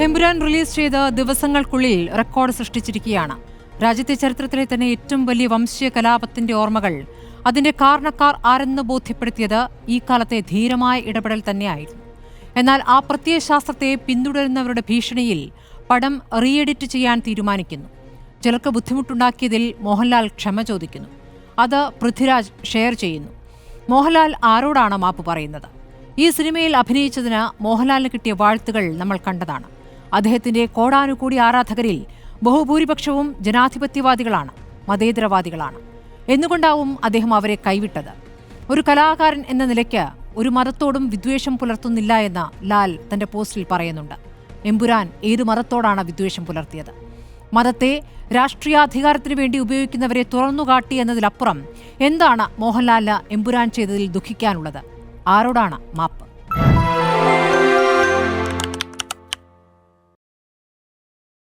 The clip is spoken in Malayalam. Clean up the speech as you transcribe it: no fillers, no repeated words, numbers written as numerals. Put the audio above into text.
എമ്പുരാൻ റിലീസ് ചെയ്ത് ദിവസങ്ങൾക്കുള്ളിൽ റെക്കോർഡ് സൃഷ്ടിച്ചിരിക്കുകയാണ്. രാജ്യത്തെ ചരിത്രത്തിലെ തന്നെ ഏറ്റവും വലിയ വംശീയ കലാപത്തിന്റെ ഓർമ്മകൾ, അതിന്റെ കാരണക്കാർ ആരെന്ന് ബോധ്യപ്പെടുത്തിയത് ഈ കാലത്തെ ധീരമായ ഇടപെടൽ തന്നെയായിരുന്നു. എന്നാൽ ആ പ്രത്യയശാസ്ത്രത്തെ പിന്തുടരുന്നവരുടെ ഭീഷണിയിൽ പടം റീഎഡിറ്റ് ചെയ്യാൻ തീരുമാനിക്കുന്നു. ചിലർക്ക് ബുദ്ധിമുട്ടുണ്ടാക്കിയതിൽ മോഹൻലാൽ ക്ഷമ ചോദിക്കുന്നു. അത് പൃഥ്വിരാജ് ഷെയർ ചെയ്യുന്നു. മോഹൻലാൽ ആരോടാണ് മാപ്പ് പറയുന്നത്? ഈ സിനിമയിൽ അഭിനയിച്ചതിന് മോഹൻലാലിന് കിട്ടിയ വാഴ്ത്തുകൾ നമ്മൾ കണ്ടതാണ്. അദ്ദേഹത്തിന്റെ കോടാനുകൂടി ആരാധകരിൽ ബഹുഭൂരിപക്ഷവും ജനാധിപത്യവാദികളാണ്, മതേതരവാദികളാണ്. എന്നുകൊണ്ടാവും അദ്ദേഹം അവരെ കൈവിട്ടത്. ഒരു കലാകാരൻ എന്ന നിലയ്ക്ക് ഒരു മതത്തോടും വിദ്വേഷം പുലർത്തുന്നില്ല എന്ന് ലാൽ തന്റെ പോസ്റ്റിൽ പറയുന്നുണ്ട്. എമ്പുരാൻ ഏത് മതത്തോടാണ് വിദ്വേഷം പുലർത്തിയത്? മതത്തെ രാഷ്ട്രീയാധികാരത്തിന് വേണ്ടി ഉപയോഗിക്കുന്നവരെ തുറന്നുകാട്ടി എന്നതിലപ്പുറം എന്താണ് മോഹൻലാലിന് എമ്പുരാൻ ചെയ്തതിൽ ദുഃഖിക്കാനുള്ളത്? ആരോടാണ് മാപ്പ്?